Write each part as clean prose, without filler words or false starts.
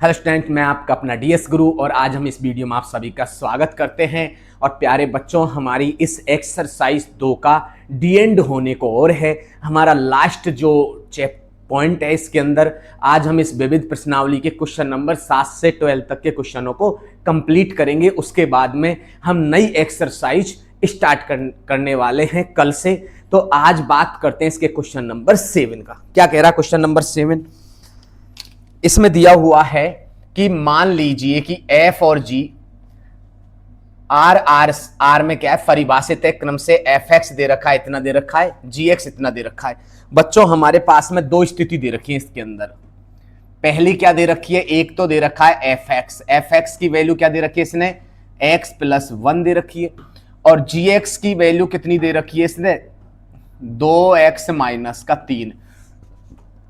Hello student, मैं आपका अपना डीएस गुरु और आज हम इस वीडियो में आप सभी का स्वागत करते हैं। और प्यारे बच्चों, हमारी इस एक्सरसाइज 2 का डी एंड होने को और है। हमारा लास्ट जो पॉइंट है इसके अंदर आज हम इस विविध प्रश्नावली के क्वेश्चन नंबर 7 से 12 तक के क्वेश्चनों को कंप्लीट करेंगे। उसके बाद में हम नई एक्सरसाइज स्टार्ट करने वाले हैं कल से। तो आज बात करते हैं इसके क्वेश्चन नंबर 7 का। क्या कह रहा है क्वेश्चन नंबर 7? इसमें दिया हुआ है कि मान लीजिए कि f और g r में क्या है, परिभाषित है क्रम से fx दे रखा है, इतना दे रखा है, gx इतना दे रखा है। बच्चों, हमारे पास में दो स्थिति दे रखी है इसके अंदर। पहली क्या दे रखी है, एक तो दे रखा है fx की वैल्यू क्या दे रखी है इसने, x + 1 दे रखी है। और gx की वैल्यू कितनी दे रखी है इसने, 2x - 3।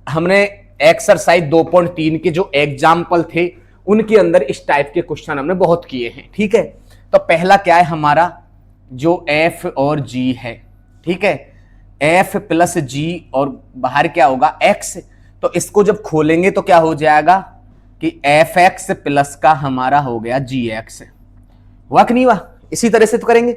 हमने एक्सरसाइज 2.3 के जो एग्जाम्पल थे उनके अंदर इस टाइप के क्वेश्चन हमने बहुत किए हैं। ठीक है, तो पहला क्या है हमारा, जो f और g है। ठीक है, f + g और बाहर क्या होगा x। तो इसको जब खोलेंगे तो क्या हो जाएगा कि fx प्लस का हमारा हो गया gx। हुआ कि नहीं हुआ? इसी तरह से तो करेंगे।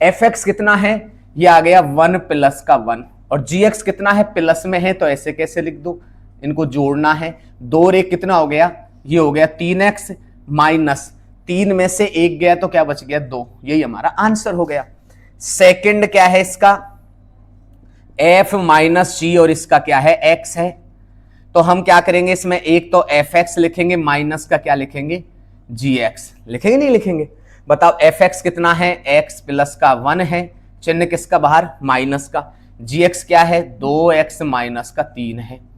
fx कितना है, ये आ गया 1 + का 1 और gx कितना है, प्लस में है तो ऐसे कैसे लिख दो, इनको जोड़ना है। 2 रे कितना हो गया, ये हो गया 3x - 3 में से 1 गया तो क्या बच गया, 2। यही हमारा आंसर हो गया। सेकंड क्या है इसका, f - g और इसका क्या है, x है। तो हम क्या करेंगे इसमें, एक तो fx लिखेंगे, माइनस का क्या लिखेंगे, gx लिखेंगे, नहीं लिखेंगे? बताओ, fx कितना है, x + का 1 है, चिन्ह किसका बाहर, माइनस का। gx क्या है, 2x - 3 है।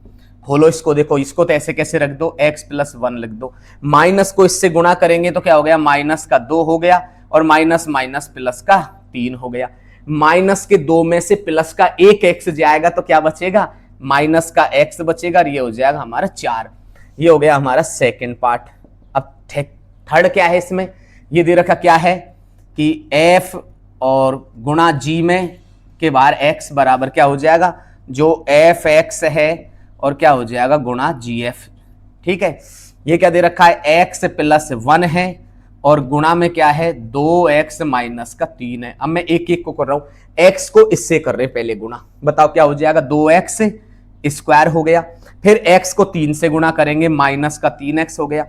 खोलो इसको, देखो इसको तो ऐसे कैसे रख दो, x + 1 लिख दो। माइनस को इससे गुणा करेंगे तो क्या हो गया, माइनस का 2 हो गया और माइनस माइनस प्लस का 3 हो गया। माइनस के 2 में से प्लस का 1 x जाएगा तो क्या बचेगा, माइनस का x बचेगा और ये हो जाएगा हमारा 4। ये हो गया हमारा सेकेंड पार्ट। अब थर्ड क्या है इसमें, ये दे रखा क्या है कि f और गुणा g में के बाहर x बराबर क्या हो जाएगा, जो fx है और क्या हो जाएगा गुणा gf। ठीक है, ये क्या दे रखा है, x + 1 है और गुणा में क्या है, 2x - 3 है। अब मैं एक एक को कर रहा हूं, x को इससे कर रहे हैं पहले गुणा। बताओ क्या हो जाएगा, 2x² हो गया। फिर x को 3 से गुणा करेंगे, -3x हो गया।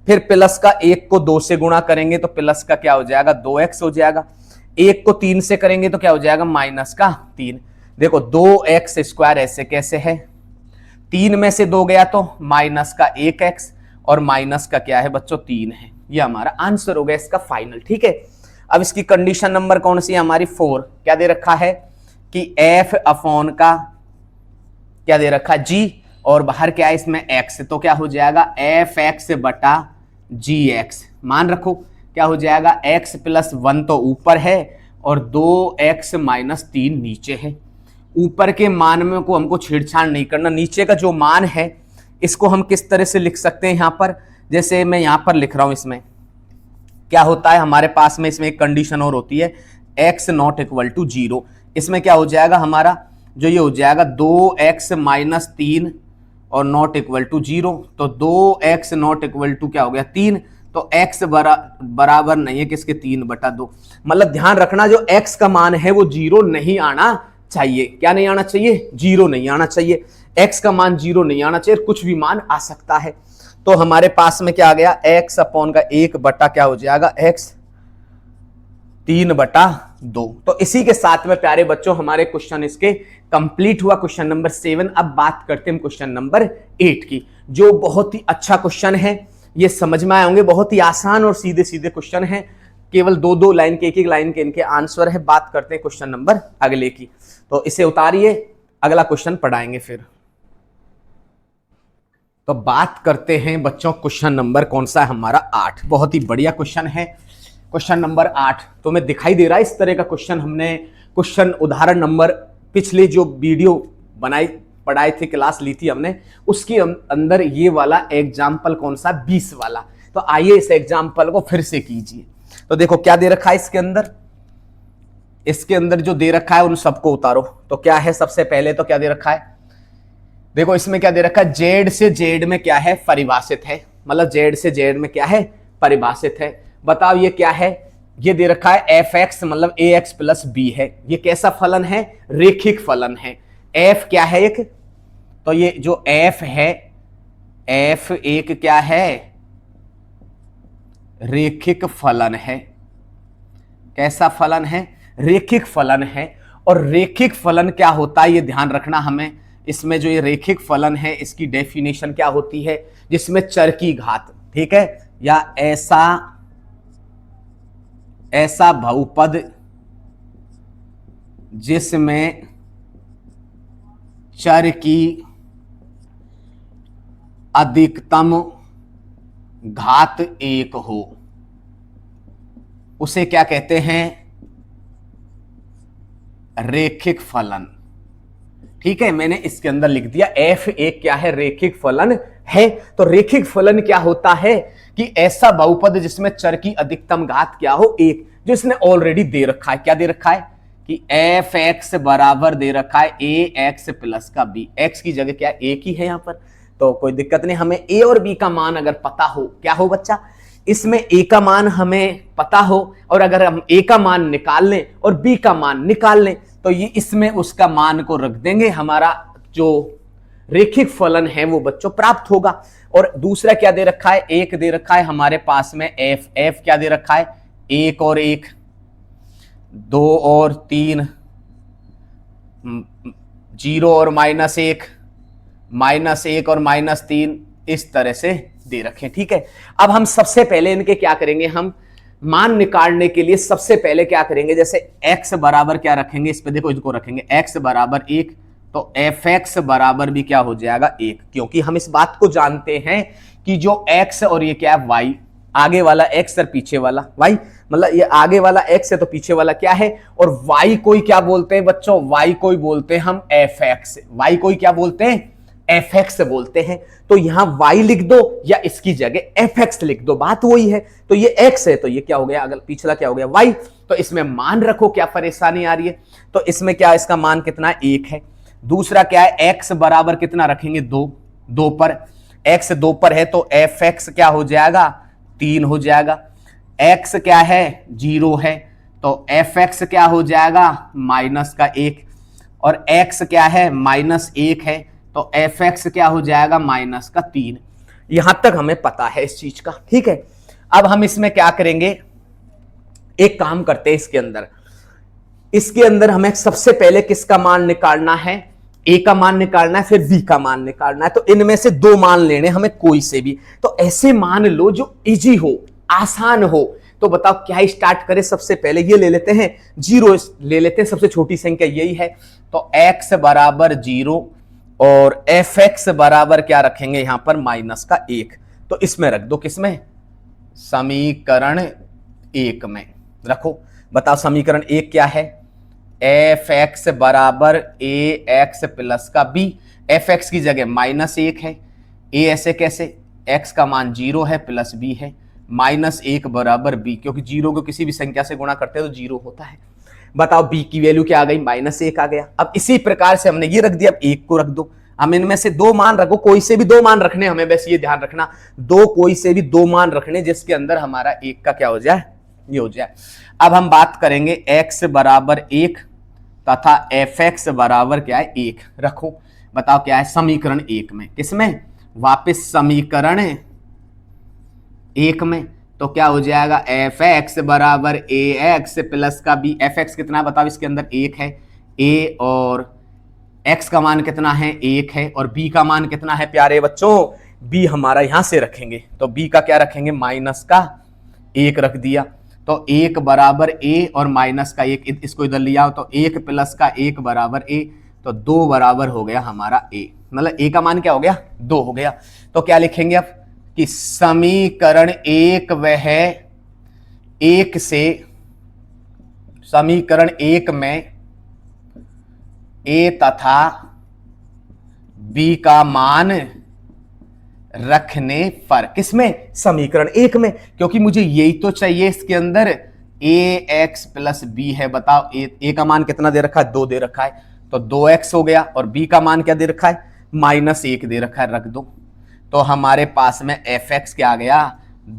फिर प्लस का 1 को 2 से गुणा करेंगे तो प्लस का क्या हो जाएगा, 2x हो जाएगा। 1 को 3 से करेंगे तो क्या हो जाएगा, -3। देखो 2x² ऐसे कैसे है, 3 में से 2 गया तो -1x और माइनस का क्या है बच्चों, 3 है। ये हमारा आंसर हो गया इसका फाइनल। ठीक है, अब इसकी कंडीशन नंबर कौन सी है हमारी, 4। क्या दे रखा है कि f अपॉन का क्या दे रखा है, g और बाहर क्या है इसमें x, तो क्या हो जाएगा fx / gx। मान रखो क्या हो जाएगा, x + 1 तो ऊपर है और 2x - 3 नीचे है। ऊपर के मान में को हमको छेड़छाड़ नहीं करना, नीचे का जो मान है इसको हम किस तरह से लिख सकते हैं, यहां पर जैसे मैं यहां पर लिख रहा हूं। इसमें क्या होता है हमारे पास में, इसमें एक कंडीशन और होती है, x ≠ 0। इसमें क्या हो जाएगा हमारा, जो ये हो जाएगा 2x - 3 और ≠ 0। तो 2x ≠ क्या हो गया, 3। तो x बराबर नहीं है किसके, 3/2। मतलब ध्यान रखना, जो x का मान है वो 0 नहीं आना चाहिए। क्या नहीं आना चाहिए, 0 नहीं आना चाहिए। x का मान 0 नहीं आना चाहिए, कुछ भी मान आ सकता है। तो हमारे पास में क्या आ गया, x अपॉन का 1 बटा क्या हो जाएगा, x 3/2। तो इसी के साथ में प्यारे बच्चों हमारे क्वेश्चन इसके कंप्लीट हुआ, क्वेश्चन नंबर 7। अब बात करते हैं क्वेश्चन नंबर 8 की, जो बहुत ही अच्छा क्वेश्चन है। ये समझ में आए होंगे, बहुत ही आसान और सीधे सीधे क्वेश्चन है, केवल 2-2 लाइन के, एक लाइन के इनके आंसर है। बात करते हैं क्वेश्चन नंबर अगले की, तो इसे उतारिए, अगला क्वेश्चन पढ़ाएंगे फिर। तो बात करते हैं बच्चों क्वेश्चन नंबर कौन सा है हमारा, 8। बहुत ही बढ़िया क्वेश्चन है क्वेश्चन नंबर 8। तो मैं दिखाई दे रहा है इस तरह का क्वेश्चन, हमने क्वेश्चन उदाहरण नंबर पिछले जो वीडियो पढ़ाए थे, क्लास ली थी हमने, उसके अंदर ये वाला एग्जाम्पल कौन सा, 20 वाला। तो आइए इस एग्जाम्पल को फिर से कीजिए। तो देखो क्या दे रखा है इसके अंदर जो दे रखा है उन सबको उतारो। तो क्या है, सबसे पहले तो क्या दे रखा है, देखो इसमें क्या दे रखा है, जेड से जेड में क्या है, परिभाषित है। मतलब जेड से जेड में क्या है, परिभाषित है। बताओ ये क्या है, ये दे रखा है एफ एक्स मतलब ए एक्स प्लस बी है। ये कैसा फलन है, रेखिक फलन है। एफ क्या है एक, तो ये जो एफ है, एफ एक क्या है, रेखिक फलन है। कैसा फलन है, रेखिक फलन है। और रेखिक फलन क्या होता है ये ध्यान रखना हमें। इसमें जो ये रेखिक फलन है इसकी डेफिनेशन क्या होती है, जिसमें चर की घात, ठीक है, या ऐसा बहुपद जिसमें चर की अधिकतम घात एक हो, उसे क्या कहते हैं, रेखिक फलन। ठीक है, मैंने इसके अंदर लिख दिया एफ एक क्या है, रेखिक फलन है। तो रेखिक फलन क्या होता है कि ऐसा बहुपद जिसमें चर की अधिकतम घात क्या हो, एक, जो इसने ऑलरेडी दे रखा है। क्या दे रखा है कि एफ एक्स बराबर दे रखा है ए एक्स प्लस का बी। एक्स की जगह क्या एक ही है यहां पर, तो कोई दिक्कत नहीं। हमें ए और बी का मान अगर पता हो, क्या हो बच्चा, इसमें ए का मान हमें पता हो, और अगर हम ए का मान निकाल लें और बी का मान निकाल लें, तो ये इसमें उसका मान को रख देंगे, हमारा जो रेखिक फलन है वो बच्चों प्राप्त होगा। और दूसरा क्या दे रखा है, एक दे रखा है हमारे पास में एफ। एफ क्या दे रखा है, एक और एक, दो और तीन, जीरो और माइनस एक, माइनस एक और माइनस तीन, इस तरह से दे रखे। ठीक है, अब हम सबसे पहले इनके क्या करेंगे, हम मान निकालने के लिए सबसे पहले क्या करेंगे, जैसे x बराबर क्या रखेंगे, इस पे देखो, इसको रखेंगे x बराबर एक, तो एफ एक्स बराबर भी क्या हो जाएगा एक, क्योंकि हम इस बात को जानते हैं कि जो x और ये क्या है y, आगे वाला x और पीछे वाला y, मतलब ये आगे वाला x है तो पीछे वाला क्या है, और y कोई क्या बोलते हैं बच्चों, y कोई बोलते हैं हम एफ एक्स, y कोई क्या बोलते हैं, एफ एक्स बोलते हैं। तो यहां y लिख दो या इसकी जगह एफ एक्स लिख दो, बात वही है। तो ये x है तो ये क्या हो गया, अगर पिछला क्या हो गया y, तो इसमें मान रखो, क्या परेशानी आ रही है। तो इसमें क्या, इसका मान कितना है, एक है। दूसरा क्या है, x बराबर कितना रखेंगे, दो, दो पर, x दो पर है तो एफ एक्स क्या हो जाएगा, तीन हो जाएगा। x क्या है, जीरो है, तो एफ एक्स क्या हो जाएगा, माइनस का एक, और x क्या है, माइनस एक है, तो एफ एक्स क्या हो जाएगा, माइनस का तीन। यहां तक हमें पता है इस चीज का। ठीक है, अब हम इसमें क्या करेंगे, एक काम करते हैं, इसके अंदर हमें सबसे पहले किसका मान निकालना है, ए का मान निकालना है, फिर बी का मान निकालना है। तो इनमें से दो मान लेने हमें, कोई से भी। तो ऐसे मान लो जो इजी हो, आसान हो। तो बताओ क्या स्टार्ट करें, सबसे पहले ये ले लेते हैं, जीरो ले लेते हैं, सबसे छोटी संख्या यही है। तो x बराबर जीरो और एफ एक्स बराबर क्या रखेंगे यहां पर, माइनस का एक। तो इसमें रख दो, किसमें, समीकरण एक में रखो। बताओ समीकरण एक क्या है, एफ एक्स बराबर ए एक्स प्लस का बी। एफ एक्स की जगह माइनस एक है, ए ऐसे कैसे, एक्स का मान जीरो है प्लस बी है, माइनस एक बराबर बी, क्योंकि जीरो को किसी भी संख्या से गुणा करते हैं तो जीरो होता है। बताओ बी की वैल्यू क्या आ गई, माइनस एक आ गया। अब इसी प्रकार से हमने ये रख दिया, अब एक को रख दो। हम इनमें से दो मान रखो, कोई से भी दो मान रखने हमें, बस ये ध्यान रखना, दो कोई से भी दो मान रखने जिसके अंदर हमारा एक का क्या हो जाए, ये हो जाए। अब हम बात करेंगे x बराबर एक तथा एफ एक्स बराबर क्या है, एक रखो। बताओ क्या है, समीकरण एक में, किसमें, वापस समीकरण एक में। तो क्या हो जाएगा, एफ एक्स बराबर ए एक्स प्लस का बी। एफ एक्स कितना है बताओ, इसके अंदर एक है, ए और x का मान कितना है, एक है, और b का मान कितना है प्यारे बच्चों, b हमारा यहां से रखेंगे, तो b का क्या रखेंगे, माइनस का एक रख दिया। तो एक बराबर a और माइनस का एक, इसको इधर लिया तो एक प्लस का एक बराबर a, तो दो बराबर हो गया हमारा a, मतलब a का मान क्या हो गया, दो हो गया। तो क्या लिखेंगे अब कि समीकरण एक वह एक से, समीकरण एक में ए तथा बी का मान रखने पर, किसमें, समीकरण एक में, क्योंकि मुझे यही तो चाहिए इसके अंदर, ए एक्स प्लस बी है। बताओ ए का मान कितना दे रखा है, दो दे रखा है, तो 2x हो गया, और b का मान क्या दे रखा है, माइनस एक दे रखा है, रख दो। तो हमारे पास में fx क्या आ गया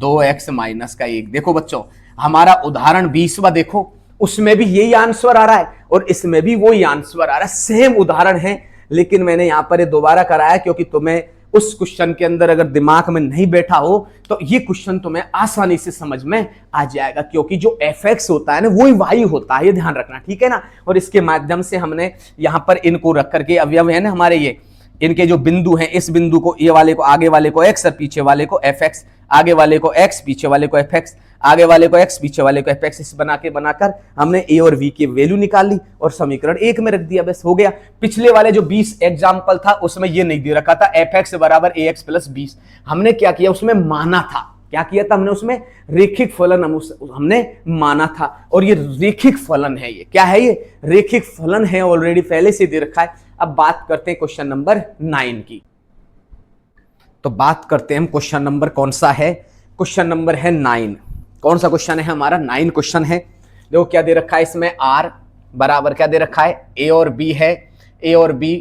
2x माइनस का 1। देखो बच्चों हमारा उदाहरण 20वां देखो, उसमें भी यही आंसर आ रहा है और इसमें भी वही आंसर आ रहा है, सेम उदाहरण है, लेकिन मैंने यहां पर ये दोबारा कराया क्योंकि तुम्हें उस क्वेश्चन के अंदर अगर दिमाग में नहीं बैठा हो तो ये क्वेश्चन तुम्हें आसानी से समझ में आ जाएगा, क्योंकि जो fx होता है ना वही y होता है, ये ध्यान रखना, ठीक है ना। और इसके माध्यम से हमने यहां पर इनको रख करके अवयव है ना हमारे, ये इनके जो बिंदु हैं, इस बिंदु को ये वाले को आगे वाले को x और पीछे वाले को fx, आगे वाले को x पीछे वाले को fx, आगे वाले को x पीछे वाले को fx, इस बनाकर हमने a और v की वैल्यू निकाल ली और समीकरण 1 में रख दिया, बस हो गया। पिछले वाले जो 20 एग्जाम्पल था उसमें ये नहीं दे रखा था fx बराबर ax प्लस 20, हमने क्या किया उसमें माना था, क्या किया था हमने उसमें रेखिक फलन हमने माना था, और ये रेखिक फलन है, ये क्या है, ये रेखिक फलन है, ऑलरेडी पहले से दे रखा है। अब बात करते हैं क्वेश्चन नंबर 9 की। तो बात करते हैं हम क्वेश्चन नंबर कौन सा है, क्वेश्चन नंबर है 9। कौन सा क्वेश्चन है हमारा 9 क्वेश्चन है। देखो क्या दे रखा है इसमें, r बराबर क्या दे रखा है a और b है, a और b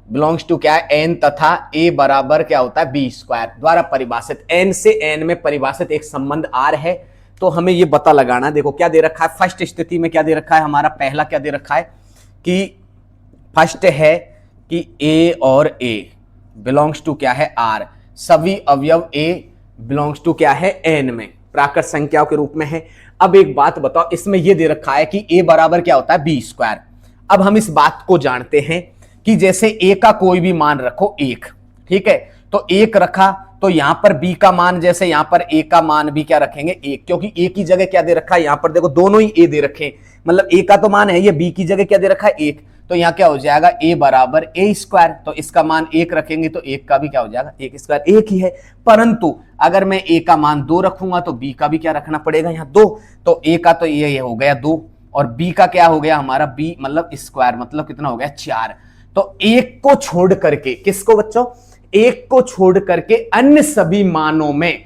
बिलोंग्स टू क्या है n, तथा a बराबर क्या होता है b स्क्वायर द्वारा परिभाषित, n से n में परिभाषित एक संबंध r है। तो हमें ये पता लगाना, देखो क्या दे रखा है, फर्स्ट स्थिति में क्या दे रखा है हमारा, पहला क्या दे रखा है कि फर्स्ट है कि a और a बिलोंग्स टू क्या है r, सभी अवयव a बिलोंग्स टू क्या है n में, प्राकृत संख्याओं के रूप में है। अब एक बात बताओ, इसमें यह दे रखा है कि a बराबर क्या होता है b स्क्वायर। अब हम इस बात को जानते हैं कि जैसे a का कोई भी मान रखो 1, ठीक है, तो 1 रखा तो यहां पर b का मान, जैसे यहां पर a का मान भी क्या रखेंगे 1, क्योंकि a की जगह क्या दे रखा है, यहां पर देखो दोनों ही a दे रखे, मतलब a का तो मान है, ये b की जगह क्या दे रखा है 1, तो यहां क्या हो जाएगा a बराबर a स्क्वायर, तो इसका मान 1 रखेंगे तो 1 का भी क्या हो जाएगा 1 स्क्वायर, 1 ही है। परंतु अगर मैं a का मान 2 रखूंगा तो b का भी क्या रखना पड़ेगा यहाँ 2, तो a का तो ये हो गया 2 और b का क्या हो गया हमारा b मतलब स्क्वायर, मतलब कितना हो गया 4। तो 1 को छोड़ करके, किसको बच्चों, 1 को छोड़ करके अन्य सभी मानों में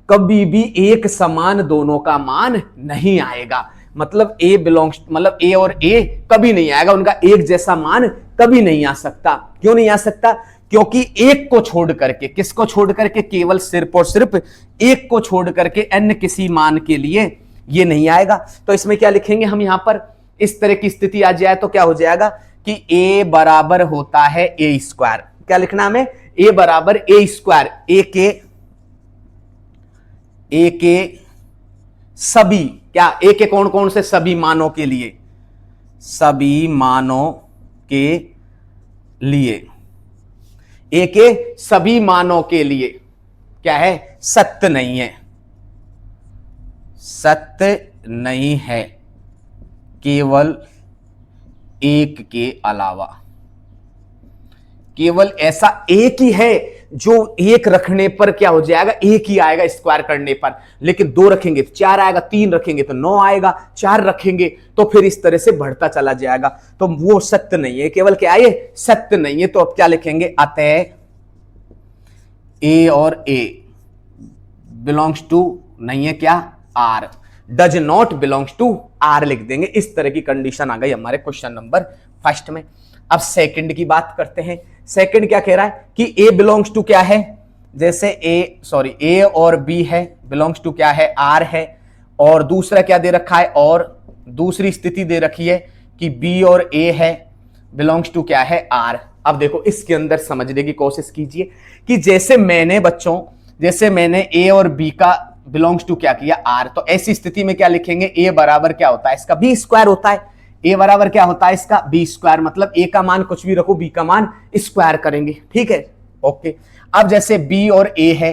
कभी भी एक समान दोनों का मान नहीं आएगा, मतलब a बिलोंग्स, मतलब a और a कभी नहीं आएगा, उनका एक जैसा मान कभी नहीं आ सकता। क्यों नहीं आ सकता, क्योंकि 1 को छोड़ करके, किसको छोड़ करके, केवल सिर्फ और सिर्फ 1 को छोड़ करके अन्य किसी मान के लिए ये नहीं आएगा। तो इसमें क्या लिखेंगे हम, यहां पर इस तरह की स्थिति आ जाए तो क्या हो जाएगा कि a बराबर होता है a स्क्वायर, क्या लिखना हमें, a बराबर a स्क्वायर, a के सभी क्या, a के कौन कौन से सभी मानों के लिए, सभी मानों के लिए, a के सभी मानों के लिए क्या है, सत्य नहीं है, सत्य नहीं है, केवल एक के अलावा, केवल ऐसा एक ही है जो एक रखने पर क्या हो जाएगा, एक ही आएगा स्क्वायर करने पर, लेकिन 2 रखेंगे तो 4 आएगा, 3 रखेंगे तो 9 आएगा, 4 रखेंगे तो फिर इस तरह से बढ़ता चला जाएगा। तो वो सत्य नहीं है, केवल क्या है, सत्य नहीं है। तो अब क्या लिखेंगे, अतः a और a बिलोंग्स टू नहीं है क्या, r, does not belongs to r लिख देंगे। इस तरह की कंडीशन आ गई हमारे क्वेश्चन नंबर फर्स्ट में। अब सेकंड की बात करते हैं। सेकंड क्या कह रहा है कि a बिलोंग्स टू क्या है, जैसे a और b है, बिलोंग्स टू क्या है, r है, और दूसरा क्या दे रखा है, और दूसरी स्थिति दे रखी है कि b और a है, बिलोंग्स टू क्या है, r। अब देखो इसके अंदर समझने की कोशिश कीजिए कि जैसे मैंने बच्चों, जैसे मैंने a और b का बिलोंग्स टू क्या किया, r, तो ऐसी स्थिति में क्या लिखेंगे, a बराबर क्या होता है इसका b स्क्वायर होता है, a बराबर क्या होता है इसका b स्क्वायर, मतलब a का मान कुछ भी रखो, b का मान स्क्वायर करेंगे, ठीक है, ओके। अब जैसे b और a है,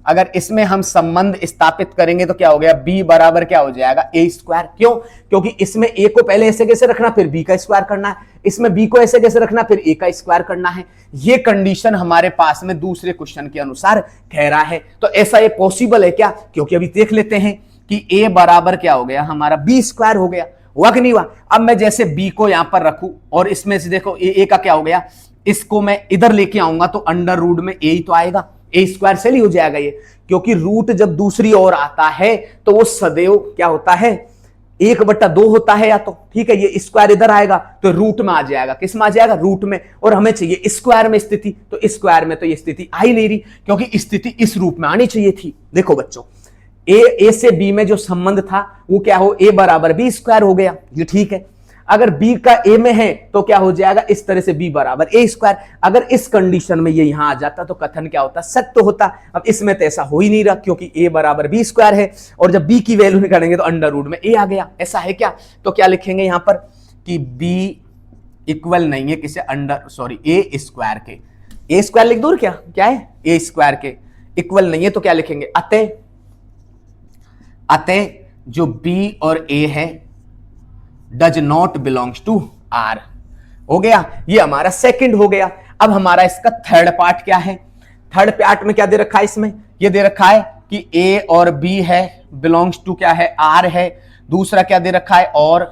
अगर इसमें हम संबंध स्थापित करेंगे तो क्या हो गया, b बराबर क्या हो जाएगा, a स्क्वायर। क्यों, क्योंकि इसमें a को पहले ऐसे कैसे रखना, फिर b का स्क्वायर करना है, इसमें b को ऐसे कैसे रखना, फिर a का स्क्वायर करना है। ये कंडीशन हमारे पास में दूसरे क्वेश्चन के अनुसार कह रहा है। तो ऐसा ये पॉसिबल है क्या, क्योंकि अभी देख लेते हैं कि a बराबर क्या हो गया हमारा, b स्क्वायर हो गया, हुआ कि नहीं हुआ। अब मैं जैसे b को यहां पर रखूं और इसमें से देखो a का क्या हो गया, इसको मैं इधर लेके आऊंगा तो अंडर रूट में a ही तो आएगा, a स्क्वायर से ही हो जाएगा ये, क्योंकि रूट जब दूसरी ओर आता है तो वो सदैव क्या होता है, 1/2 होता है या तो, ठीक है, ये स्क्वायर इधर आएगा तो रूट में आ जाएगा, किस में आ जाएगा, रूट में, और हमें चाहिए स्क्वायर में स्थिति, तो स्क्वायर में तो ये स्थिति आ ही नहीं रही, क्योंकि स्थिति इस रूप में आनी चाहिए थी। देखो बच्चों, ए से बी में जो संबंध था वो क्या हो, a बराबर बी स्क्वायर हो गया, ये ठीक है। अगर b का a में है तो क्या हो जाएगा, इस तरह से b बराबर a स्क्वायर। अगर इस कंडीशन में ये यहां आ जाता तो कथन क्या होता, सत्य होता। अब इसमें तो ऐसा हो ही नहीं रहा, क्योंकि a बराबर b स्क्वायर है, और जब b की वैल्यू निकालेंगे तो अंडर रूट में a आ गया। ऐसा है क्या, तो क्या लिखेंगे यहां पर कि b इक्वल नहीं है किसे, a स्क्वायर के, a स्क्वायर लिख दो, क्या है, a स्क्वायर के इक्वल नहीं है, तो क्या लिखेंगे, अतः जो b और a है does not belongs to r. हो गया, ये हमारा सेकंड हो गया। अब हमारा इसका थर्ड पार्ट क्या है, थर्ड पार्ट में क्या दे रखा है, इसमें ये दे रखा है कि a और b है, बिलोंग्स टू क्या है, आर है। दूसरा क्या दे रखा है, और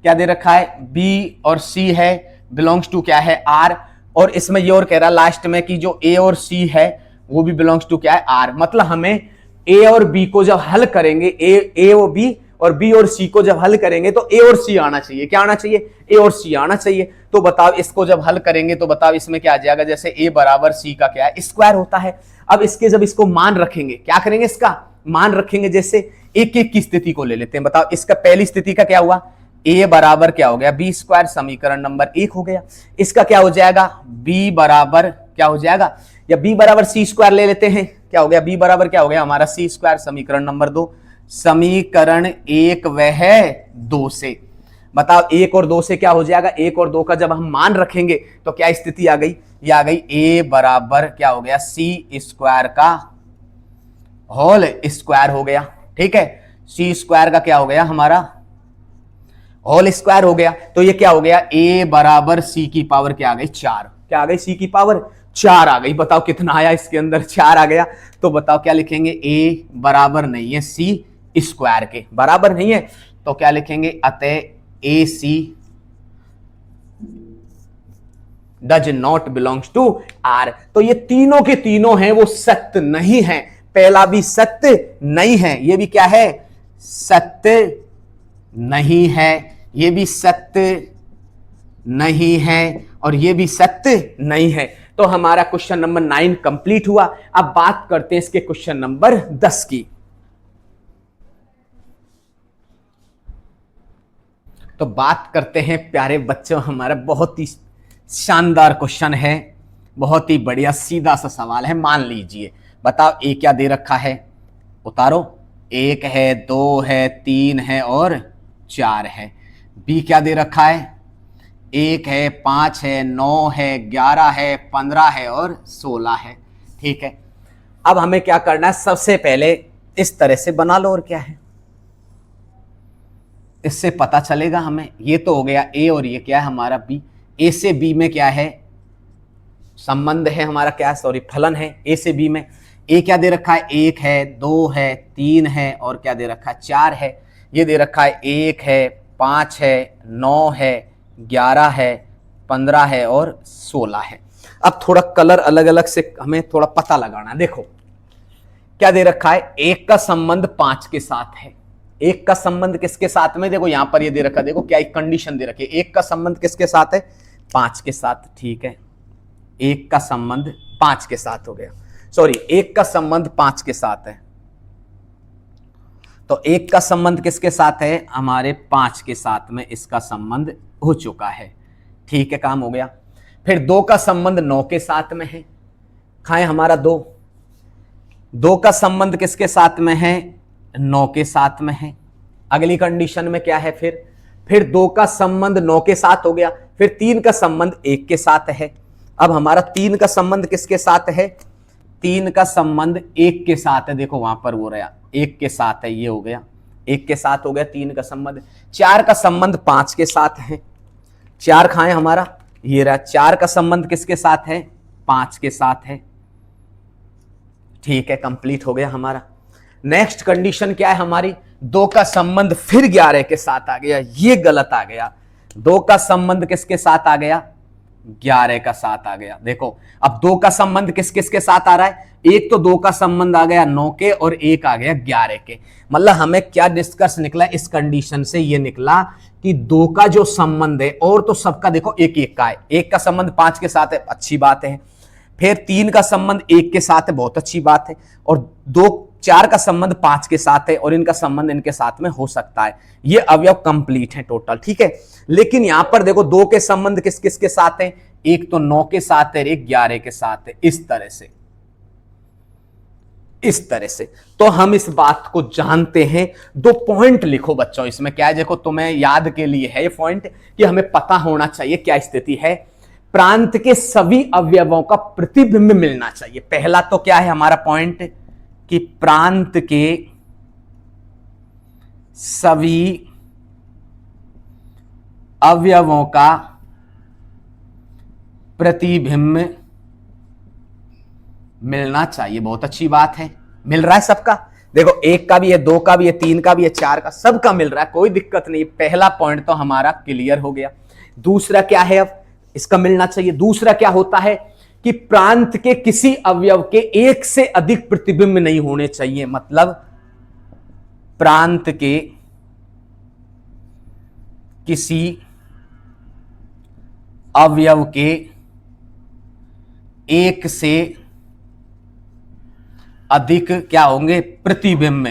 क्या दे रखा है, b और c है, बिलोंग्स टू क्या है, आर। और इसमें ये और कह रहा है लास्ट में कि जो a और c है वो भी बिलोंग्स टू क्या है, आर। मतलब हमें a और b को जब हल करेंगे, a और b और b और c को जब हल करेंगे तो a और c आना चाहिए, क्या आना चाहिए, a और c आना चाहिए। तो बताओ इसको जब हल करेंगे तो बताओ इसमें क्या आ जाएगा, जैसे a बराबर c का क्या है, स्क्वायर होता है। अब इसके जब इसको मान रखेंगे, क्या करेंगे, इसका मान रखेंगे, जैसे एक एक की स्थिति को ले लेते हैं। बताओ इसका पहली स्थिति का क्या हुआ, a बराबर क्या हो गया, b स्क्वायर, समीकरण नंबर 1 हो गया। इसका क्या हो जाएगा, b बराबर क्या हो जाएगा, या b बराबर c स्क्वायर ले लेते हैं, क्या हो गया, b बराबर क्या हो गया हमारा c स्क्वायर, समीकरण नंबर 2। समीकरण 1 वह 2 से, बताओ 1 और 2 से क्या हो जाएगा, 1 और 2 का जब हम मान रखेंगे तो क्या स्थिति आ गई, ये आ गई a बराबर क्या हो गया, c स्क्वायर का होल स्क्वायर हो गया, ठीक है। c स्क्वायर का क्या हो गया, हमारा होल स्क्वायर हो गया। तो ये क्या हो गया, a बराबर c की पावर क्या आ गई, 4, क्या आ गई, c की पावर 4 आ गई। बताओ कितना आया इसके अंदर, 4 आ गया। तो बताओ क्या लिखेंगे, a बराबर नहीं है c स्क्वायर के, बराबर नहीं है, तो क्या लिखेंगे, अतः AC does not belongs to R। तो ये तीनों के तीनों हैं वो सत्य नहीं है, पहला भी सत्य नहीं है, ये भी क्या है, सत्य नहीं है, ये भी सत्य नहीं है, और ये भी सत्य नहीं है। तो हमारा क्वेश्चन नंबर 9 कंप्लीट हुआ। अब बात करते हैं इसके क्वेश्चन नंबर 10 की। तो बात करते हैं प्यारे बच्चों, हमारा बहुत ही शानदार क्वेश्चन है, बहुत ही बढ़िया सीधा सा सवाल है। मान लीजिए, बताओ ए क्या दे रखा है, उतारो, 1 है, 2 है, 3 है और 4 है। बी क्या दे रखा है, 1 है, 5 है, 9 है, 11 है, 15 है और 16 है, ठीक है। अब हमें क्या करना है, सबसे पहले इस तरह से बना लो, और क्या है, इससे पता चलेगा हमें। ये तो हो गया ए, और ये क्या है हमारा बी। ए से बी में क्या है, संबंध है हमारा, क्या, फलन है ए से बी में। ए क्या दे रखा है, 1 है, 2 है, 3 है और क्या दे रखा है, 4 है। ये दे रखा है 1 है, 5 है, 9 है, 11 है, 15 है और 16 है। अब थोड़ा कलर अलग अलग से हमें थोड़ा पता लगाना। देखो क्या दे रखा है, 1 का संबंध 5 के साथ है। 1 का संबंध किसके साथ में, देखो यहां पर ये दे रखा, देखो क्या एक कंडीशन दे रखी है, 1 का संबंध किसके साथ है, 5 के साथ, ठीक है। 1 का संबंध 5 के साथ हो गया, 1 का संबंध 5 के साथ है। तो 1 का संबंध किसके साथ है, हमारे 5 के साथ में इसका संबंध हो चुका है, ठीक है, काम हो गया। फिर 2 का संबंध 9 के साथ में है, खाए हमारा 2 का संबंध किसके साथ में है, 9 के साथ में है। अगली कंडीशन में क्या है, फिर 2 का संबंध 9 के साथ हो गया। फिर 3 का संबंध 1 के साथ है। अब हमारा 3 का संबंध किसके साथ है, 3 का संबंध 1 के साथ है। देखो वहां पर वो रहा, 1 के साथ है, ये हो गया 1 के साथ हो गया 3 का संबंध। 4 का संबंध 5 के साथ है, 4 खाए हमारा, ये रहा। 4 का संबंध किसके साथ है, 5 के साथ है, ठीक है, कंप्लीट हो गया हमारा। नेक्स्ट कंडीशन क्या है हमारी, 2 का संबंध फिर 11 के साथ आ गया, ये गलत आ गया। 2 का संबंध किसके साथ आ गया, 11 का 7 आ गया। देखो अब 2 का संबंध किस किस के साथ आ रहा है, एक तो 2 का संबंध आ गया 9 के और एक आ गया 11 के। मतलब हमें क्या निष्कर्ष निकला इस कंडीशन से, ये निकला कि 2 का जो संबंध है, और तो सबका देखो एक एक का है, एक का संबंध 5 के साथ है, अच्छी बात है, फिर 3 का संबंध 1 के साथ है, बहुत अच्छी बात है, और 4 का संबंध 5 के साथ है, और इनका संबंध इनके साथ में हो सकता है। ये अवयव कंप्लीट है टोटल, ठीक है। लेकिन यहां पर देखो 2 के संबंध किस किस के साथ है, एक तो 9 के साथ है, एक 11 के साथ है, इस तरह से। तो हम इस बात को जानते हैं। 2 पॉइंट लिखो बच्चों, इसमें क्या है, देखो तुम्हें याद के लिए है ये पॉइंट कि हमें पता होना चाहिए क्या स्थिति है। प्रांत के सभी अवयवों का प्रतिबिंब मिलना चाहिए। पहला तो क्या है हमारा पॉइंट कि प्रांत के सभी अवयवों का प्रतिबिंब मिलना चाहिए। बहुत अच्छी बात है, मिल रहा है सबका। देखो 1 का भी है, 2 का भी है, 3 का भी है, 4 का, सबका मिल रहा है, कोई दिक्कत नहीं। पहला पॉइंट तो हमारा क्लियर हो गया। दूसरा क्या है, अब इसका मिलना चाहिए। दूसरा क्या होता है कि प्रांत के किसी अवयव के एक से अधिक प्रतिबिंब नहीं होने चाहिए। मतलब प्रांत के किसी अवयव के एक से अधिक क्या होंगे, प्रतिबिंब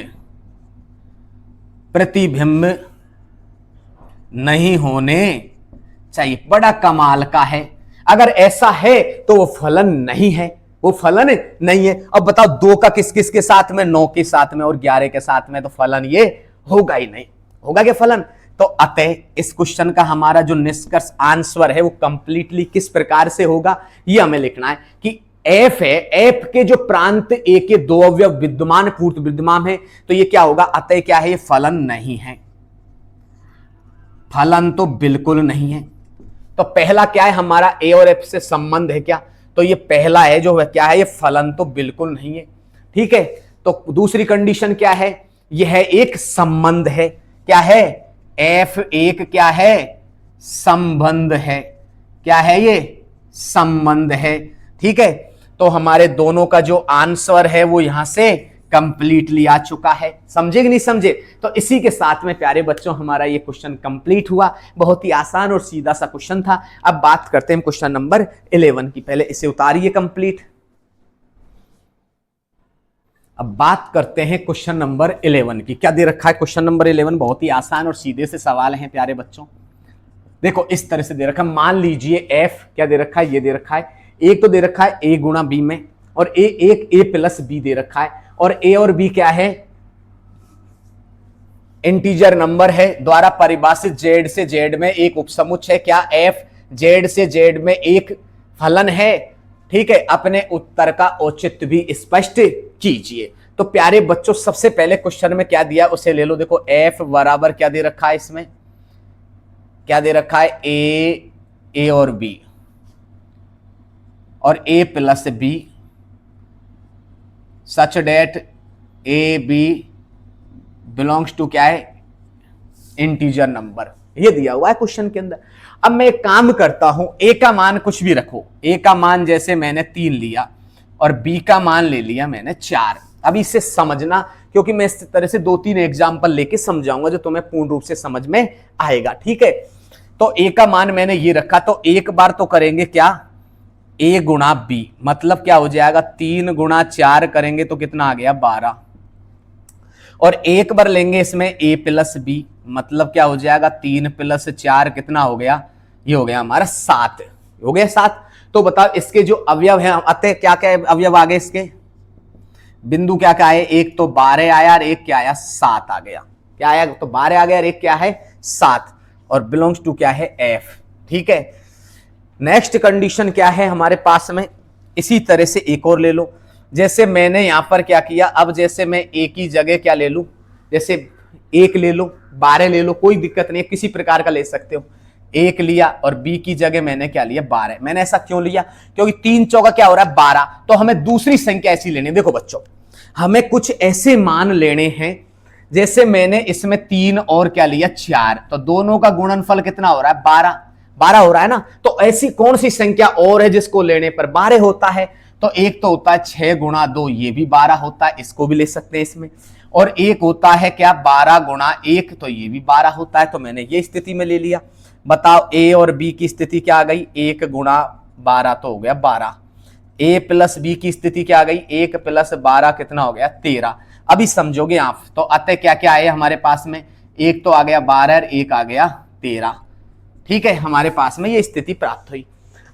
नहीं होने चाहिए। बड़ा कमाल का है। अगर ऐसा है तो वो फलन नहीं है, वो फलन नहीं है। अब बताओ 2 का किस किस के साथ में, 9 के साथ में और 11 के साथ में, तो फलन ये होगा ही नहीं। होगा क्या फलन? तो अतः इस क्वेश्चन का हमारा जो निष्कर्ष आंसर है वो कंप्लीटली किस प्रकार से होगा, ये हमें लिखना है कि एफ है, एफ के जो प्रांत ए के 2 अवयव विद्यमान पूर्त विद्यमान है, तो ये क्या होगा, अतः क्या है, ये फलन नहीं है। फलन तो बिल्कुल नहीं है। तो पहला क्या है हमारा, ए और एफ से संबंध है क्या, तो ये पहला है जो है क्या है, ये फलन तो बिल्कुल नहीं है। ठीक है। तो दूसरी कंडीशन क्या है, यह एक संबंध है। क्या है, एफ एक क्या है, संबंध है। क्या है, ये संबंध है। ठीक है। तो हमारे दोनों का जो आंसर है वो यहां से कंप्लीटली आ चुका है। समझे कि नहीं समझे? तो इसी के साथ में प्यारे बच्चों हमारा ये क्वेश्चन कंप्लीट हुआ। बहुत ही आसान और सीधा सा क्वेश्चन था। अब बात करते हैं क्वेश्चन नंबर 11 की। पहले इसे उतारिए कंप्लीट। अब बात करते हैं क्वेश्चन नंबर 11 की। क्या दे रखा है क्वेश्चन नंबर 11? बहुत ही आसान और सीधे से सवाल हैं प्यारे बच्चों। देखो इस तरह से दे रखा है, मान लीजिए एफ क्या दे रखा है, ये दे रखा है, एक तो दे रखा है ए गुणा बी में, और ए प्लस बी दे रखा है, और ए और बी क्या है, इंटीजर नंबर है, द्वारा परिभाषित जेड से जेड में एक उपसमुच्चय है। क्या एफ जेड से जेड में एक फलन है। ठीक है। अपने उत्तर का औचित्य भी स्पष्ट कीजिए। तो प्यारे बच्चों सबसे पहले क्वेश्चन में क्या दिया उसे ले लो। देखो एफ बराबर क्या दे रखा है, इसमें क्या दे रखा है, ए और बी, और a plus b, such that a b belongs to क्या है, इंटीजर नंबर। ये दिया हुआ है क्वेश्चन के अंदर। अब मैं एक काम करता हूं, ए का मान कुछ भी रखो, ए का मान जैसे मैंने 3 लिया और बी का मान ले लिया मैंने 4। अब इसे समझना, क्योंकि मैं इस तरह से 2-3 एग्जाम्पल लेके समझाऊंगा जो तुम्हें पूर्ण रूप से समझ में आएगा। ठीक है। तो ए का मान मैंने ये रखा, तो एक बार तो करेंगे क्या, ए गुणा बी, मतलब क्या हो जाएगा, 3 गुणा 4 करेंगे तो कितना आ गया, 12, और एक बार लेंगे इसमें ए प्लस बी, मतलब क्या हो जाएगा, 3 प्लस 4 कितना हो गया, ये हो गया हमारा 7, हो गया 7। तो बताओ इसके जो अवयव है, अतः क्या क्या अवयव आ गए इसके, बिंदु क्या क्या है, एक तो 12 आया और एक क्या आया, 7 आ गया। क्या आया, तो 12 आ गया और एक क्या है, 7, और बिलोंग्स टू क्या है, एफ। ठीक है। नेक्स्ट कंडीशन क्या है हमारे पास में, इसी तरह से एक और ले लो। जैसे मैंने यहां पर क्या किया, अब जैसे मैं ए की जगह क्या ले लूं, जैसे 1 ले लो, 12 ले लो, कोई दिक्कत नहीं, किसी प्रकार का ले सकते हो। 1 लिया और बी की जगह मैंने क्या लिया, 12। मैंने ऐसा क्यों लिया, क्योंकि 3 चौका क्या हो रहा है, 12। तो हमें दूसरी संख्या ऐसी लेनी है। देखो बच्चों हमें कुछ ऐसे मान लेने हैं, जैसे मैंने इसमें 3 और क्या लिया, 4, तो दोनों का गुणनफल कितना हो रहा है, 12। 12 हो रहा है ना। तो ऐसी कौन सी संख्या और है जिसको लेने पर 12 होता है? तो एक तो होता है 6 गुणा 2, ये भी 12 होता है, इसको भी ले सकते हैं इसमें। और एक होता है क्या 12 गुणा 1, तो ये भी 12 होता है। तो मैंने ये स्थिति में ले लिया। बताओ ए और बी की स्थिति क्या आ गई? 1 गुणा 12 तो हो गया 12। ए प्लस बी की स्थिति क्या आ गई? 1 प्लस 12 कितना हो गया? 13। अभी समझोगे आप। तो अतः क्या क्या आए हमारे पास में? एक तो आ गया 12 और एक आ गया 13। ठीक है, हमारे पास में ये स्थिति प्राप्त हुई।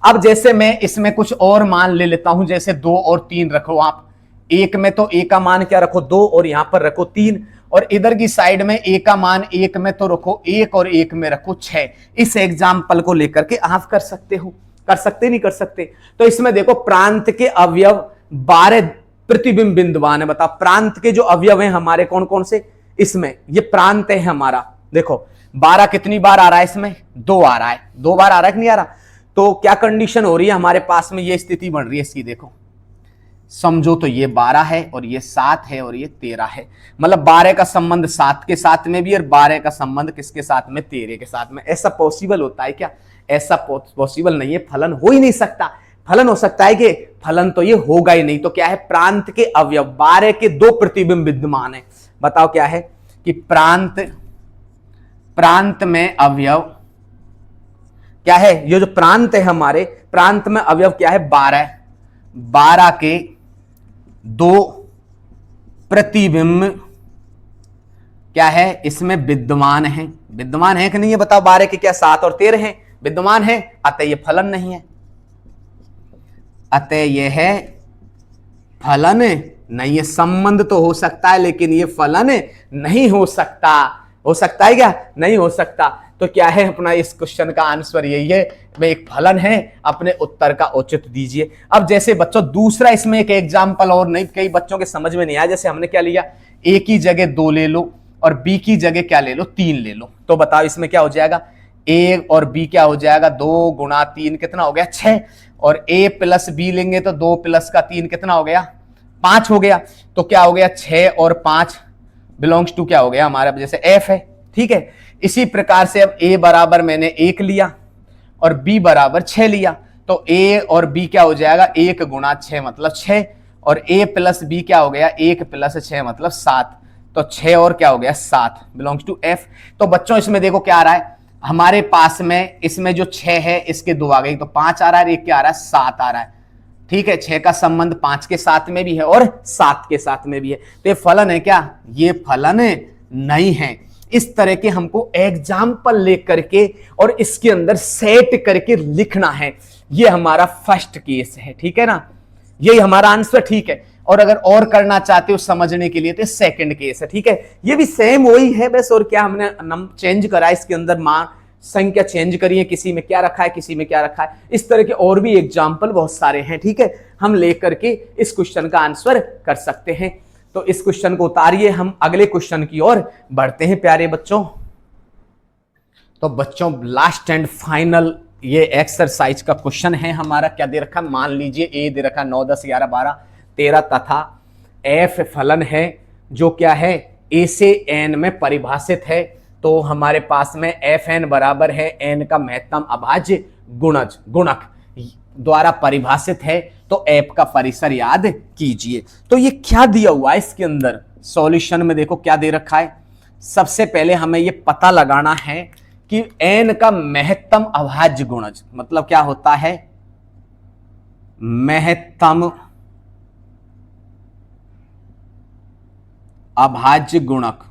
अब जैसे मैं इसमें कुछ और मान ले लेता हूं, जैसे 2 और 3 रखो आप। एक में तो ए का मान क्या रखो? 2, और यहां पर रखो 3, और इधर की साइड में ए का मान एक में तो रखो 1 और एक में रखो 6। इस एग्जाम्पल को लेकर के आप कर सकते हो। कर सकते नहीं कर सकते? तो इसमें देखो प्रांत के अवयव 12 प्रतिबिंब बिंदुवान है। बताओ प्रांत के जो अवयव हैं हमारे कौन कौन से? इसमें ये प्रांत है हमारा। देखो 12 कितनी बार आ रहा है इसमें? 2 आ रहा है। 2 बार आ रहा है कि नहीं आ रहा? तो क्या कंडीशन हो रही है हमारे पास में? ये स्थिति बन रही है इसकी। देखो समझो तो ये 12 है और ये 7 है और ये 13 है। मतलब 12 का संबंध 7 के साथ में भी और 12 का संबंध किसके साथ में? 13 के साथ में। ऐसा पॉसिबल होता है क्या? ऐसा पॉसिबल नहीं है, फलन हो ही नहीं सकता। फलन हो सकता है कि फलन तो ये होगा ही नहीं। तो क्या है? प्रांत के अवयव 12 के 2 प्रतिबिंब विद्यमान है। बताओ क्या है कि प्रांत में अवयव क्या है? ये जो प्रांत है हमारे, प्रांत में अवयव क्या है? 12 के 2 प्रतिबिंब क्या है इसमें विद्यमान है। विद्यमान है कि नहीं है? बताओ 12 के क्या 7 और 13 हैं, विद्यमान है। अतः यह फलन नहीं है। अतः यह है फलन नहीं है। संबंध तो हो सकता है लेकिन यह फलन नहीं हो सकता। हो सकता है क्या? नहीं हो सकता। तो क्या है अपना इस क्वेश्चन का आंसर यही है, मैं एक फलन है। अपने उत्तर का औचित्य दीजिए। अब जैसे बच्चों दूसरा इसमें एक एग्जांपल और, नहीं कई बच्चों के समझ में नहीं आया। जैसे हमने क्या लिया? ए की जगह 2 ले लो और बी की जगह क्या ले लो? 3 ले लो। तो बताओ इसमें क्या हो जाएगा? ए और बी क्या हो जाएगा? 2 गुणा 3 कितना हो गया? 6। और ए प्लस बी लेंगे तो 2 प्लस का 3 कितना हो गया? 5 हो गया। तो क्या हो गया? 6 और 5 बिलोंग्स टू क्या हो गया हमारा? जैसे एफ है। ठीक है, इसी प्रकार से अब ए बराबर मैंने 1 लिया और बी बराबर 6 लिया। तो ए और बी क्या हो जाएगा? 1 गुणा 6 मतलब 6, और ए प्लस बी क्या हो गया? 1 प्लस 6 मतलब 7। तो 6 और क्या हो गया? 7 बिलोंग्स टू एफ। तो बच्चों इसमें देखो क्या आ रहा है हमारे पास में? इसमें जो 6 है इसके 2 आ गई तो 5 आ रहा है, एक क्या आ रहा है? 7 आ रहा है। ठीक है, 6 का संबंध 5 के साथ में भी है और 7 के साथ में भी है। तो ये फलन है क्या? ये फलन नहीं है। इस तरह के हमको एग्जाम्पल लेकर के और इसके अंदर सेट करके लिखना है। ये हमारा फर्स्ट केस है। ठीक है ना, यही हमारा आंसर। ठीक है, और अगर और करना चाहते हो समझने के लिए तो सेकंड केस है। ठीक है, ये भी सेम वही है बस, और क्या हमने चेंज करा इसके अंदर, मान संख्या चेंज करी है, किसी में क्या रखा है किसी में क्या रखा है। इस तरह के और भी एग्जाम्पल बहुत सारे हैं। ठीक है, हम लेकर के इस क्वेश्चन का आंसर कर सकते हैं। तो इस क्वेश्चन को उतारिए, हम अगले क्वेश्चन की ओर बढ़ते हैं प्यारे बच्चों। तो बच्चों लास्ट एंड फाइनल ये एक्सरसाइज का क्वेश्चन है हमारा। क्या दे रखा? मान लीजिए ए दे रखा 9, 10, 11, 12, 13 तथा एफ फलन है जो क्या है? ए से एन में परिभाषित है। तो हमारे पास में एफ एन बराबर है एन का महत्तम अभाज्य गुणक द्वारा परिभाषित है। तो एफ का परिसर याद कीजिए। तो ये क्या दिया हुआ है इसके अंदर? सॉल्यूशन में देखो क्या दे रखा है। सबसे पहले हमें ये पता लगाना है कि एन का महत्तम अभाज्य गुणज मतलब क्या होता है? महत्तम अभाज्य गुणक।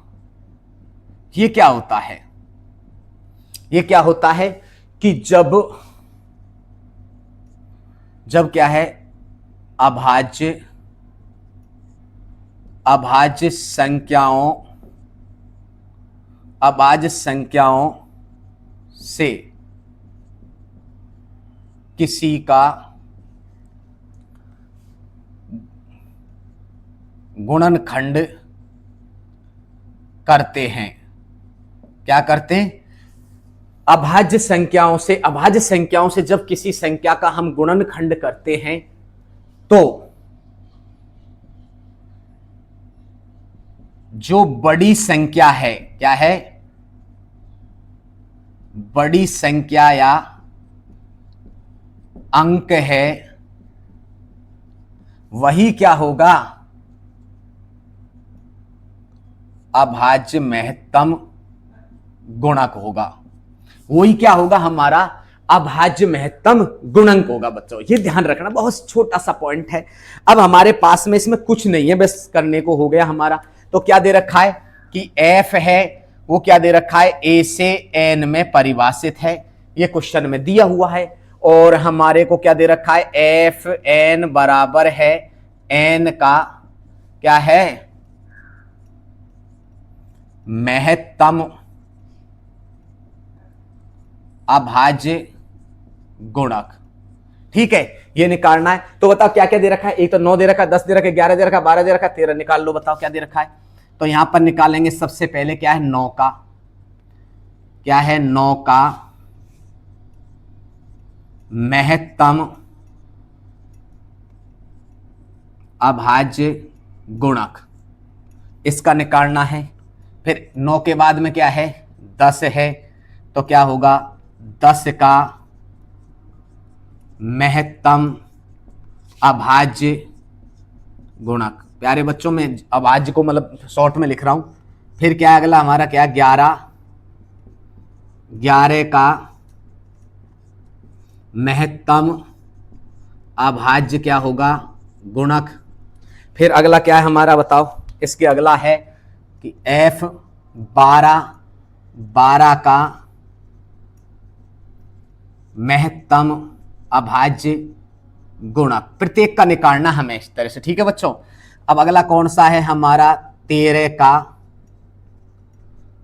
ये क्या होता है? ये क्या होता है कि जब क्या है अभाज्य संख्याओं से किसी का गुणनखंड करते हैं। क्या करते हैं? अभाज्य संख्याओं से जब किसी संख्या का हम गुणनखंड करते हैं तो जो बड़ी संख्या है, क्या है? बड़ी संख्या या अंक है वही क्या होगा, अभाज्य महत्तम गुणक होगा। वही क्या होगा, हमारा अभाज्य महत्तम गुणक होगा। बच्चों ये ध्यान रखना, बहुत छोटा सा पॉइंट है। अब हमारे पास में इसमें कुछ नहीं है, बस करने को हो गया हमारा। तो क्या दे रखा है कि f है वो क्या दे रखा है, a से n में परिभाषित है, ये क्वेश्चन में दिया हुआ है। और हमारे को क्या दे रखा है, एफ एन बराबर है n का क्या है, महत्तम अभाज्य गुणक। ठीक है, ये निकालना है। तो बताओ क्या क्या दे रखा है, एक तो 9 दे रखा है, 10 दे रखा है, 11 दे रखा है, 12 दे रखा है, 13 निकाल लो। बताओ क्या दे रखा है। तो यहां पर निकालेंगे सबसे पहले क्या है, 9 का, क्या है 9 का महत्तम अभाज्य गुणक, इसका निकालना है। फिर 9 के बाद में क्या है, 10 है, तो क्या होगा 10 का महत्तम अभाज्य गुणक। प्यारे बच्चों में अभाज्य को मतलब शॉर्ट में लिख रहा हूं। फिर क्या है अगला हमारा, क्या 11 का महत्तम अभाज्य क्या होगा, गुणक। फिर अगला क्या है हमारा, बताओ। इसके अगला है कि f 12 का महत्तम अभाज्य गुणक। प्रत्येक का निकालना हमें इस तरह से। ठीक है बच्चों। अब अगला कौन सा है हमारा, 13 का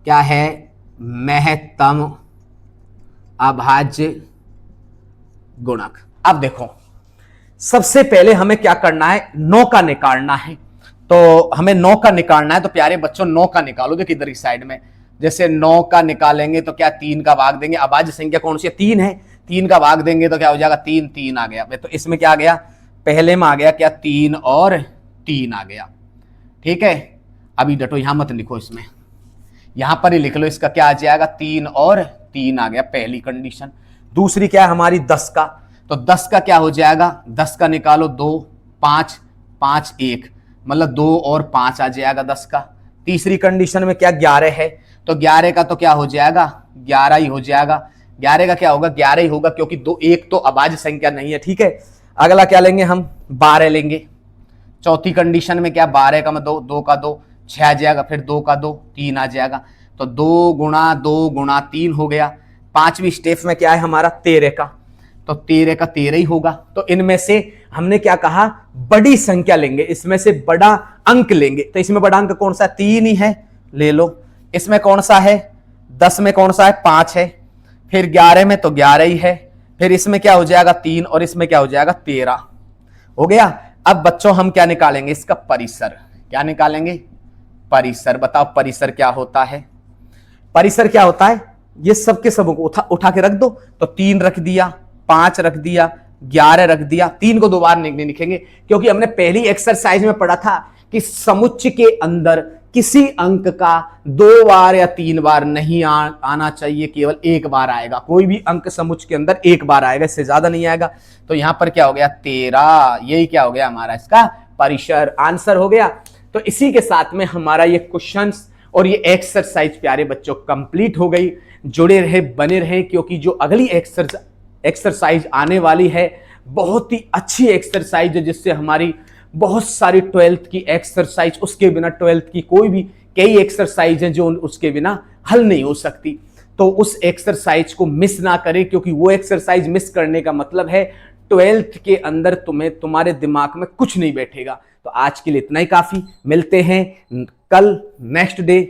क्या है, महत्तम अभाज्य गुणक। अब देखो सबसे पहले हमें क्या करना है, 9 का निकालना है। तो हमें 9 का निकालना है। तो प्यारे बच्चों 9 का निकालो, देखिए इधर की साइड में। जैसे 9 का निकालेंगे तो क्या 3 का भाग देंगे, अभाज्य संख्या कौन सी है, 3 है, 3 का भाग देंगे तो क्या हो जाएगा, 3 3 आ गया। तो इसमें क्या आ गया, पहले में आ गया क्या 3 और 3 आ गया। ठीक है, अभी डटो, यहां मत लिखो, इसमें यहां पर ही लिख लो। इसका क्या आ जाएगा, 3 और 3 आ गया, पहली कंडीशन। दूसरी क्या है हमारी, 10 का। तो 10 का क्या हो जाएगा, 10 का निकालो, 2 5 5 1, मतलब 2 और 5 आ जाएगा 10 का। तीसरी कंडीशन में क्या 11 है, तो 11 का तो क्या हो जाएगा, 11 ही हो जाएगा। 11 का क्या होगा, 11 ही होगा, क्योंकि 2 1 तो अभाज्य संख्या नहीं है। ठीक है, अगला क्या लेंगे हम, 12 लेंगे। चौथी कंडीशन में क्या, 12 का में 2, 2 का 2 6 आ जाएगा, फिर 2 का 2 3 आ जाएगा। तो 2 गुणा 2 गुणा 3 हो गया। पांचवी स्टेप में क्या है हमारा, 13 का। तो 13 का 13 ही होगा। तो इनमें से हमने क्या कहा, बड़ी संख्या लेंगे, इसमें से बड़ा अंक लेंगे। तो इसमें बड़ा अंक कौन सा, 3 ही है, ले लो। इसमें कौन सा है, 10 में कौन सा है, 5 है। फिर 11 में तो 11 ही है। फिर इसमें क्या हो जाएगा, 3, और इसमें क्या हो जाएगा, 13 हो गया। अब बच्चों हम क्या निकालेंगे, इसका परिसर। क्या निकालेंगे, परिसर। बताओ परिसर क्या होता है, परिसर क्या होता है, ये सबके सबों को उठा के रख दो। तो 3 रख दिया, 5 रख दिया, 11 रख दिया। 3 को दोबारा नहीं लिखेंगे, क्योंकि हमने पहली एक्सरसाइज में पढ़ा था कि समुच्चय के अंदर किसी अंक का 2 बार या 3 बार नहीं आना चाहिए, केवल 1 बार आएगा। कोई भी अंक समुच्चय के अंदर 1 बार आएगा, इससे ज्यादा नहीं आएगा। तो यहां पर क्या हो गया, 13। यही क्या हो गया हमारा, इसका परिसर, आंसर हो गया। तो इसी के साथ में हमारा ये क्वेश्चंस और ये एक्सरसाइज प्यारे बच्चों कंप्लीट हो गई। जुड़े रहे, बने रहे, क्योंकि जो अगली एक्सरसाइज आने वाली है बहुत ही अच्छी एक्सरसाइज है, जिससे हमारी बहुत सारी 12th की एक्सरसाइज, उसके बिना 12th की कोई भी कई एक्सरसाइज हैं जो उसके बिना हल नहीं हो सकती। तो उस एक्सरसाइज को मिस ना करें, क्योंकि वो एक्सरसाइज मिस करने का मतलब है 12th के अंदर तुम्हारे दिमाग में कुछ नहीं बैठेगा। तो आज के लिए इतना ही काफी। मिलते हैं कल नेक्स्ट डे